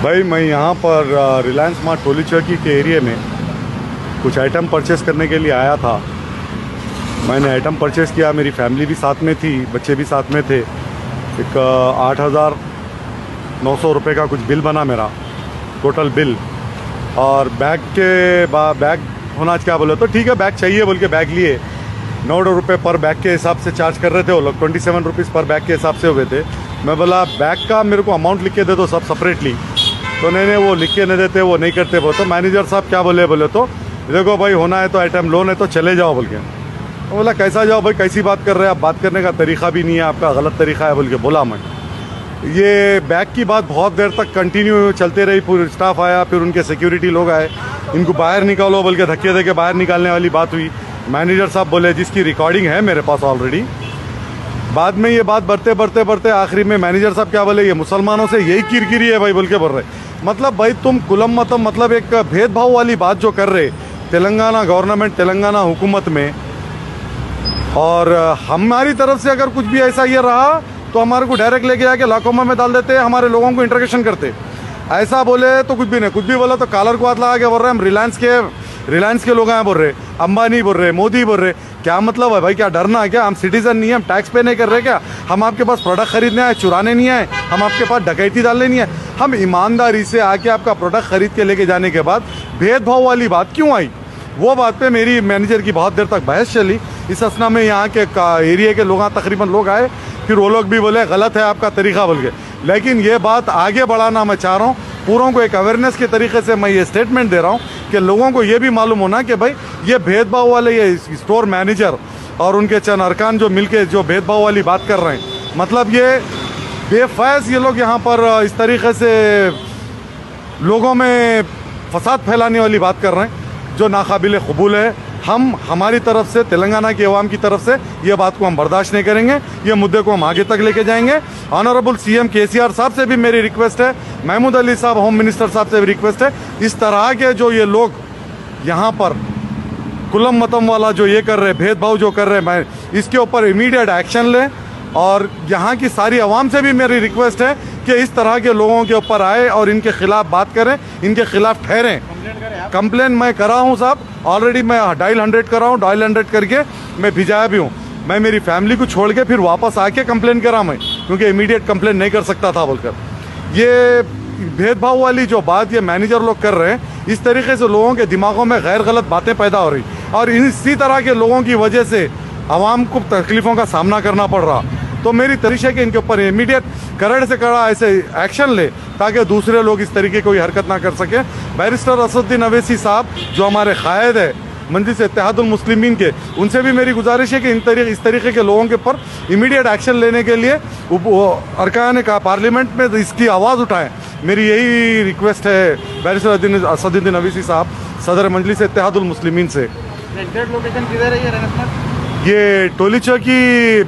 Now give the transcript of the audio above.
भाई मैं यहाँ पर रिलायंस मार्ट टोली चौकी के एरिया में कुछ आइटम परचेस करने के लिए आया था। मैंने आइटम परचेस किया, मेरी फैमिली भी साथ में थी, बच्चे भी साथ में थे। एक 8,900 रुपये का कुछ बिल बना मेरा, टोटल बिल। और बैग होना क्या बोले तो ठीक है, बैग चाहिए बोल के बैग लिए। 9 रुपये पर बैग के हिसाब से चार्ज कर रहे थे वो लोग, 27 रुपीज़ पर बैग के हिसाब से हुए थे। मैं बोला बैग का मेरे को अमाउंट लिख के दे दो सब सेपरेटली, तो नहीं वो लिख के नहीं देते, वो नहीं करते। वो तो मैनेजर साहब क्या बोले तो देखो भाई होना है तो आइटम लोन है तो चले जाओ बोल के। तो बोला कैसा जाओ भाई, कैसी बात कर रहे हैं आप, बात करने का तरीका भी नहीं है आपका, गलत तरीका है बोल के बोला मैं। ये बैग की बात बहुत देर तक कंटिन्यू चलते रही, पूरे स्टाफ आया, फिर उनके सिक्योरिटी लोग आए, इनको बाहर निकालो बोल के धक्के दे के बाहर निकालने वाली बात हुई। मैनेजर साहब बोले, जिसकी रिकॉर्डिंग है मेरे पास ऑलरेडी। बाद में ये बात बढ़ते आखिरी में मैनेजर साहब क्या बोले, ये मुसलमानों से यही किरकिरी है भाई बोल के बोल रहे। मतलब भाई तुम कुलम मतम, मतलब एक भेदभाव वाली बात जो कर रहे तेलंगाना गवर्नमेंट, तेलंगाना हुकूमत में। और हमारी तरफ से अगर कुछ भी ऐसा ये रहा तो हमारे को डायरेक्ट लेके आके लाकोमा में डाल देते, हमारे लोगों को इंटरोगेशन करते। ऐसा बोले तो कुछ भी नहीं, कुछ भी बोला तो कॉलर को हाथ लगा के बोल रहे हम रिलायंस के लोग हैं बोल रहे, अंबानी बोल रहे, मोदी बोल रहे। क्या मतलब है भाई, क्या डरना है क्या? हम सिटीजन नहीं है, हम टैक्स पे नहीं कर रहे क्या? हम आपके पास प्रोडक्ट खरीदने आए, चुराने नहीं आए, हम आपके पास डकैती डालने नहीं आए। हम ईमानदारी से आके आपका प्रोडक्ट खरीद के लेके जाने के बाद भेदभाव वाली बात क्यों आई? वो बात पे मेरी मैनेजर की बहुत देर तक बहस चली। इस असना में यहाँ के एरिया के लोग, तकरीबन लोग आए, फिर वो लोग भी बोले गलत है आपका तरीका बोल के। लेकिन ये बात आगे बढ़ाना मैं चाह रहा हूँ, पूरों को एक अवेयरनेस के तरीके से मैं ये स्टेटमेंट दे रहा हूँ कि लोगों को ये भी मालूम होना कि भाई ये भेदभाव वाले ये स्टोर मैनेजर और उनके चंद अरकान जो मिलके जो भेदभाव वाली बात कर रहे हैं, मतलब ये बेफैज़ ये लोग यहाँ पर इस तरीके से लोगों में फसाद फैलाने वाली बात कर रहे हैं जो नाकाबिल कबूल है। हम हमारी तरफ से, तेलंगाना के अवाम की तरफ से ये बात को हम बर्दाश्त नहीं करेंगे, ये मुद्दे को हम आगे तक लेके जाएंगे। ऑनरेबल सीएम केसीआर साहब से भी मेरी रिक्वेस्ट है, महमूद अली साहब होम मिनिस्टर साहब से भी रिक्वेस्ट है, इस तरह के जो ये लोग यहाँ पर कुलम मतम वाला जो ये कर रहे, भेदभाव जो कर रहे, मैं इसके ऊपर इमीडिएट एक्शन लें। और यहाँ की सारी आवाम से भी मेरी रिक्वेस्ट है कि इस तरह के लोगों के ऊपर आए और इनके खिलाफ बात करें, इनके खिलाफ ठहरें। कंप्लेन मैं करा हूँ साहब, ऑलरेडी मैं डायल 100 करा हूँ, डायल 100 करके मैं भिजाया भी हूँ। मैं मेरी फैमिली को छोड़ के फिर वापस आके कंप्लेन करा मैं, क्योंकि इमीडिएट कंप्लेन नहीं कर सकता था बोलकर। ये भेदभाव वाली जो बात ये मैनेजर लोग कर रहे हैं, इस तरीके से लोगों के दिमागों में गैर गलत बातें पैदा हो रही, और इसी तरह के लोगों की वजह से आवाम को तकलीफ़ों का सामना करना पड़ रहा। तो मेरी तरीश है कि इनके ऊपर इमीडिएट कड़े से कड़ा ऐसे एक्शन ले ताकि दूसरे लोग इस तरीके कोई हरकत ना कर सके। बैरिस्टर असदुद्दीन अवैसी साहब जो हमारे कायद है मजलिस इत्तेहादुल मुस्लिमीन के, उनसे भी मेरी गुजारिश है कि इस तरीके के लोगों के ऊपर इमीडिएट एक्शन लेने के लिए अरकान का पार्लियामेंट में इसकी आवाज़ उठाएं। मेरी यही रिक्वेस्ट है बैरिस्टर असदुद्दीन अवैसी साहब, सदर मजलिस इत्तेहादुल मुस्लिमीन से। लोकेशन किधर है ये टोली चौकी